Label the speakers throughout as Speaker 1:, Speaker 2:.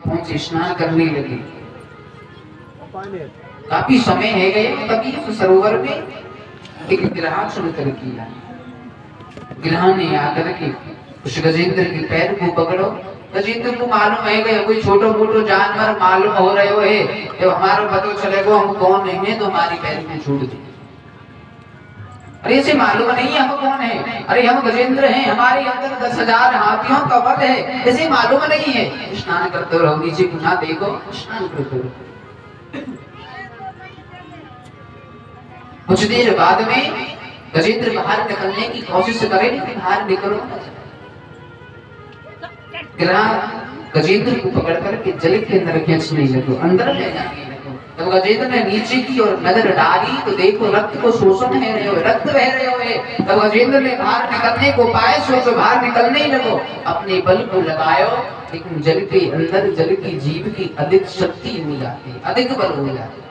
Speaker 1: पहुंचे, स्नान करने लगे। काफी समय है गए तभी उस सरोवर में एक गिरहा चढ़कर किया। गिरहा ने आकर के उस गजेंद्र के पैर को पकड़ो। गजेंद्र को मालूम है गया कोई छोटो मोटो जानवर मालूम हो रहे है, जब हमारा पता चलेगा हम कौन है तो हमारी पैर को छोड़ दे। अरे इसे मालूम नहीं है हम कौन है, अरे हम गजेंद्र हैं, हमारे अंदर 10,000 हाथियों का बल है, इसे मालूम नहीं है। स्नान करते रहो, नीचे को ना देखो, स्नान करते रहो। कुछ देर बाद में गजेंद्र बाहर निकलने की कोशिश करे लेकिन बाहर निकलो ना। गजेंद्र को पकड़ करके जल के अंदर खींचने लगे, अंदर ले जाने लगे। तब गजेंद्र ने नीचे की ओर नजर डाली तो देखो रक्त को शोषण है रहे हो, रक्त बह रहे हो। तब गजेंद्र ने बाहर निकलने को पाए, सोचो बाहर निकलने लगो, अपने बल को लगायो, लेकिन जल के अंदर जल की जीव की अधिक शक्ति हो जाती, अधिक बल हो जाती।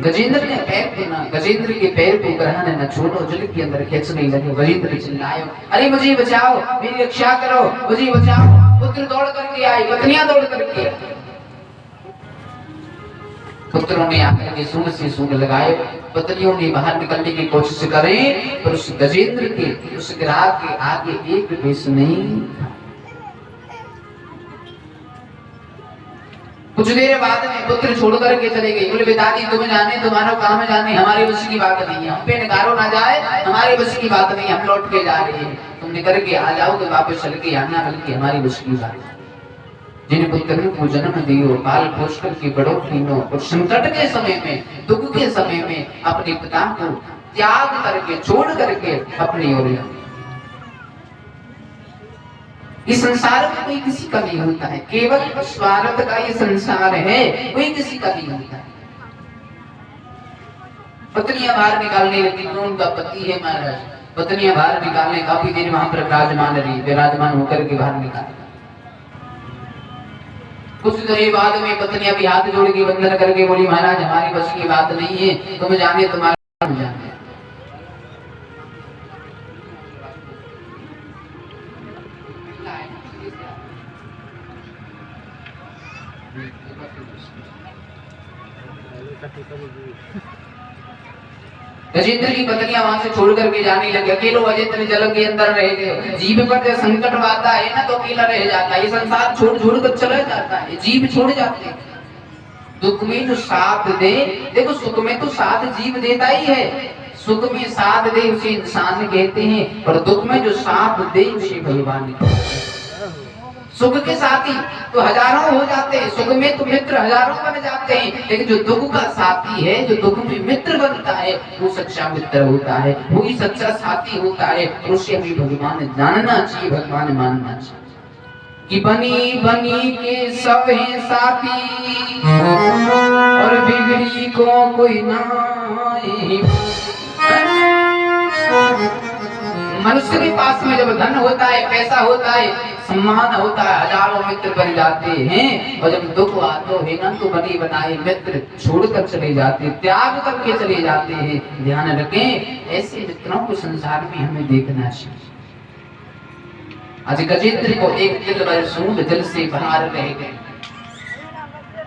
Speaker 1: गजेंद्र ने पैर को ना, गजेंद्र के पैर को ग्रहण न छोड़ो, जल के अंदर खींचने लगे। गजेंद्र चिल्लाए, अरे मुझे बचाओ, मेरी रक्षा करो, मुझे बचाओ। पुत्र दौड़ करके आए, पत्नियां दौड़ करके आई। पुत्रों ने आकर के सूंड से सूंड लगाए, पत्नियों ने बाहर निकलने की कोशिश करें, पर उस गजेंद्र के उस गिरहा के आगे एक विष नहीं। कुछ देर बाद में पुत्र छोड़ करके चले गए। बोले पिताजी तुम्हें जाने, तुम्हारा काम जाने, हमारे बस की बात नहीं है, हम पे निकारो ना जाए, हमारे बस की बात नहीं, हम लौट के जा रहे हैं, तुम निकल के आ जाओ तो वापस चल के आना, बल्कि हमारी बस की बात है। जिन पुत्र को जन्म दियो, पाल पोष करके बड़ो कीनो, और संकट के समय में, दुख के समय में अपने पिता को त्याग करके, छोड़ करके अपनी ओर। इस संसार में कोई किसी का नहीं होता है, केवल स्वार्थ का ये संसार है, कोई किसी का नहीं होता है। पत्नियां बाहर निकालने लगी, उनका पति है महाराज, पत्नियां बाहर निकालने, काफी देर वहां पर विराजमान रही, विराजमान होकर के बाहर निकाले। कुछ देर बाद में पत्नियां भी हाथ जोड़ के वंदन करके बोली, महाराज हमारी बस की बात नहीं है, तुम जाने तुम्हारा जाने। गजेंद्र की पत्नियां वहां से छोड़ करके जाने लगे। अकेलो गजेंद्र जल के अंदर रह गए। जीव पर जब संकट आता है ना तो अकेला रह जाता है, ये संसार छोड़ छोड़ कर चला जाता है, जीव छोड़ जाते हैं। दुख में जो साथ दे, देखो सुख में तो साथ जीव देता ही है, सुख में साथ दे उसे इंसान कहते हैं, और दुख में जो साथ दे उसे भगवान कहते हैं। सुख के साथी तो हजारों हो जाते हैं, सुख में तो मित्र हजारों बन जाते हैं, लेकिन जो दुख का साथी है, जो दुख में मित्र बनता है, वो सच्चा मित्र होता है, वो ही सच्चा साथी होता है। उसे भी भगवान जानना चाहिए, भगवान मानना चाहिए कि बनी बनी के सब हैं साथी, और बिगड़ी को कोई नहीं। मनुष्य के पास में जब धन होता है, पैसा होता है, सम्मान होता है, हजारों मित्र बन जाते हैं, और जब दुख आता है ना तो बनी बनाए मित्र छोड़कर चले जाते, त्याग करके चले जाते हैं। ध्यान रखें, ऐसे मित्रों को संसार में हमें देखना चाहिए। आज गजेंद्र को एक दिल भर सूंड जल से बाहर रह गए,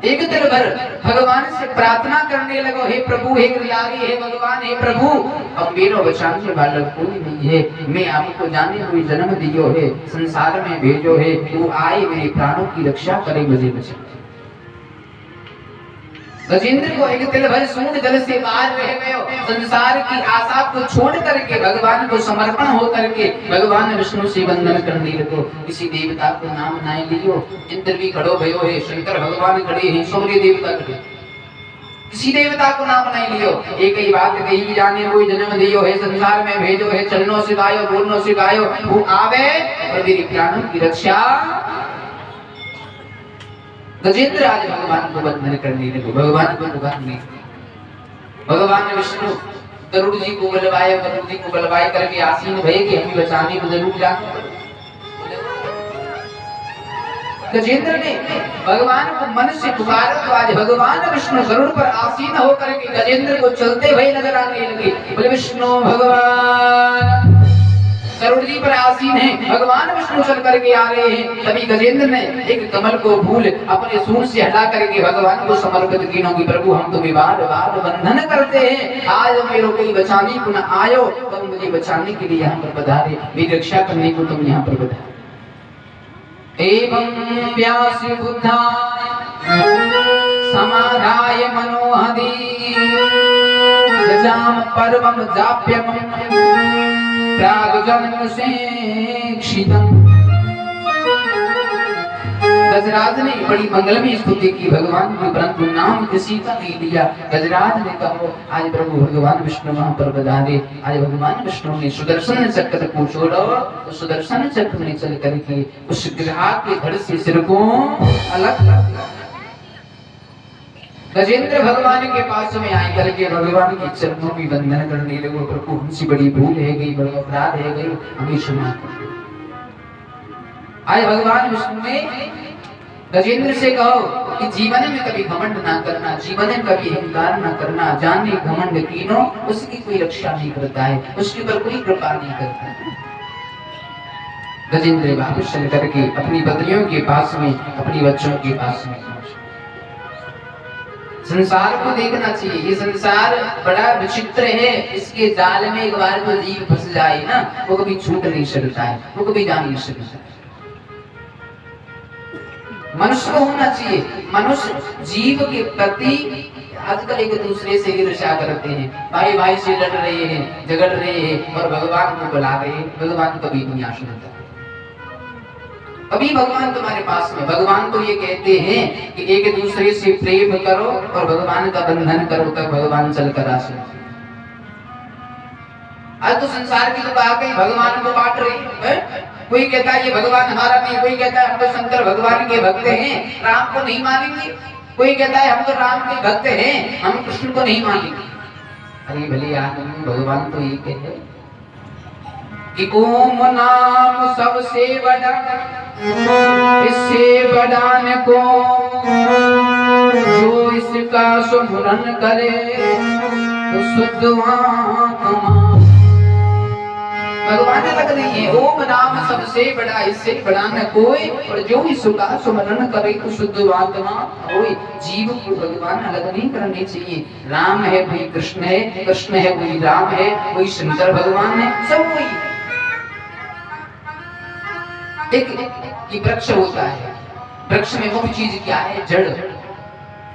Speaker 1: एक दिल भर भगवान से प्रार्थना करने लगो, हे प्रभु, हे गिरधारी, हे भगवान, हे प्रभु, अब मेरा बचाने वाला कोई नहीं है, मैं आपको जाने हुए जन्म दियो है, संसार में भेजो है, तू आए मेरे प्राणों की रक्षा करे, मुझे बचा। गजेंद्र को एक दिल भर सूंड जल से बाहर रह गए, संसार की आशा को छोड़ करके भगवान को समर्पण हो करके भगवान विष्णु से वंदन करने लगो। किसी देवता को नाम ना लियो, इंद्र भी खड़ो भयो है, शंकर भगवान खड़े हैं, सूर्य देवता खड़े, किसी देवता को नाम नहीं लियो। एक ही बात कही जाने वो जन्म दियो है, संसार में भेजो है, चलनो सिखायो, बोलनो सिखायो, वो आवे और मेरी प्राणों की रक्षा। गजेंद्र आज भगवान को वंदन करने लगे, भगवान को पुकारने। भगवान विष्णु गरुड़ जी को बुलवाए, गरुड़ जी को बुलवाए करके आसीन भये कि हमें बचाने को जरूर जाना पड़े। गजेंद्र ने भगवान को मन से पुकारा तो आज भगवान विष्णु गरुड़ पर आसीन होकर के गजेंद्र को चलते हुए नजर आने लगे। बोले विष्णु भगवान सरोवर जी पर आसीन है, भगवान विष्णु चल करके आ रहे हैं। तभी गजेंद्र ने एक कमल को फूल अपने सूंड से हटा करके भगवान को समर्पित किया कि प्रभु हम तुम्हें बार बार बंधन करते हैं, आज मेरे कोई बचाने को न आयो, तुम मुझे बचाने के लिए यहाँ पर पधारे, मेरी रक्षा करने को तुम यहाँ पर पधारे। एवं व्यास बुद्धा समाधाय मनोहरि जजाम पर्वम जाप्यम प्रागजन से क्षितम। गजराज ने बड़ी मंगलमय स्तुति की भगवान की, परंतु नाम किसी का नहीं लिया। गजराज ने कहा आज प्रभु भगवान विष्णु वहां पर पधारे, आज भगवान विष्णु ने सुदर्शन चक्र को छोड़ा, तो सुदर्शन चक्र में चल करके उस ग्राहक के धड़ से सिर को अलग कर दिया। गजेंद्र भगवान के पास में आए करके भगवान के चरणों में वंदन करने लगे, प्रभु हमसे बड़ी भूल है गई, बड़ा अपराध है गई, हमें क्षमा कर। आज भगवान विष्णु ने गजेंद्र से कहो कि जीवन में कभी घमंड ना करना, जीवन में कभी अहंकार ना करना, जाने घमंड कीनो उसकी कोई रक्षा नहीं करता है, उसके ऊपर कोई कृपा नहीं करता है। गजेंद्र वापस चल करके अपनी पत्नियों के पास में, अपनी बच्चों के पास में संसार को देखना चाहिए। ये संसार बड़ा विचित्र है, इसके जाल में एक बार जो जीव फंस जाए ना, वो कभी छूट नहीं सकता है, वो कभी जा नहीं सकता। मनुष्य को होना चाहिए, मनुष्य जीव के प्रति आजकल एक दूसरे से ईर्ष्या करते हैं, भाई भाई से लड़ रहे हैं, झगड़ रहे हैं और भगवान को बुला रहे हैं। भगवान कभी नहीं आशुनता, कभी भगवान तुम्हारे पास में। भगवान तो ये कहते हैं कि एक दूसरे से प्रेम करो और भगवान का बंधन करो, तब भगवान चलकर आ सकते। आज तो संसार की तो आ गई, भगवान को बांट रही है। कोई कहता है ये भगवान हमारा नहीं, कोई कहता है हम तो शंकर भगवान के भक्त हैं, राम को नहीं मानेंगे। कोई कहता है हम तो राम के भक्त हैं, हम कृष्ण को नहीं मानेंगे। अरे भले आदमी, भगवान तो ये कहते हैं कि ओम नाम सबसे बड़ा, इससे बड़ा न को जो इसका सुमिरन करे तो शुद्ध आत्मा। भगवान अलग नहीं है, ओम नाम सबसे बड़ा, इससे बड़ा न कोई, और जो इसका सुमिरन करे तो शुद्ध आत्मा होए। जीव को भगवान अलग नहीं करने चाहिए। राम है वही कृष्ण है, कृष्ण है वही राम है, वही शंकर भगवान है, सब वही। एक वृक्ष होता है, वृक्ष में मुख्य चीज क्या है? जड़।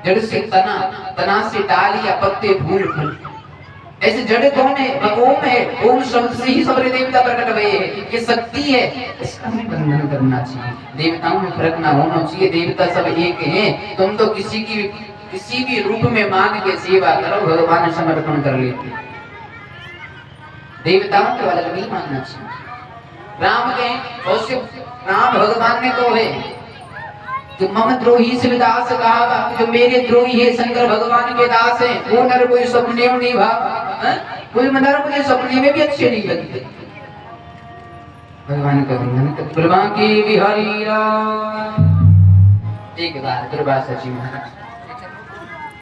Speaker 1: जड़ से तना, तना से डाली या पत्ते, फूल, फल। ऐसे जड़ कौन है? ओम है। ओम शब्द से ही सारे देवता प्रकट हुए हैं, ये शक्ति है, इसका हमें बंधन करना चाहिए। देवताओं में फर्क ना होना चाहिए, देवता सब एक हैं। तुम तो किसी भी रूप में मान के सेवा करो, भगवान समर्पण कर लेते। देवताओं के वाला नहीं मानना चाहिए। राम के राम भगवान ने कहो है जो मम द्रोही शिवदास कहा, जो मेरे द्रोही है शंकर भगवान के दास है, वो नर कोई सपने में नहीं भागा, कोई नर मुझे सपने में भी अच्छे नहीं लगते। भगवान का बंधन कर, के बिहारी एक बार दुर्वासा जी महाराज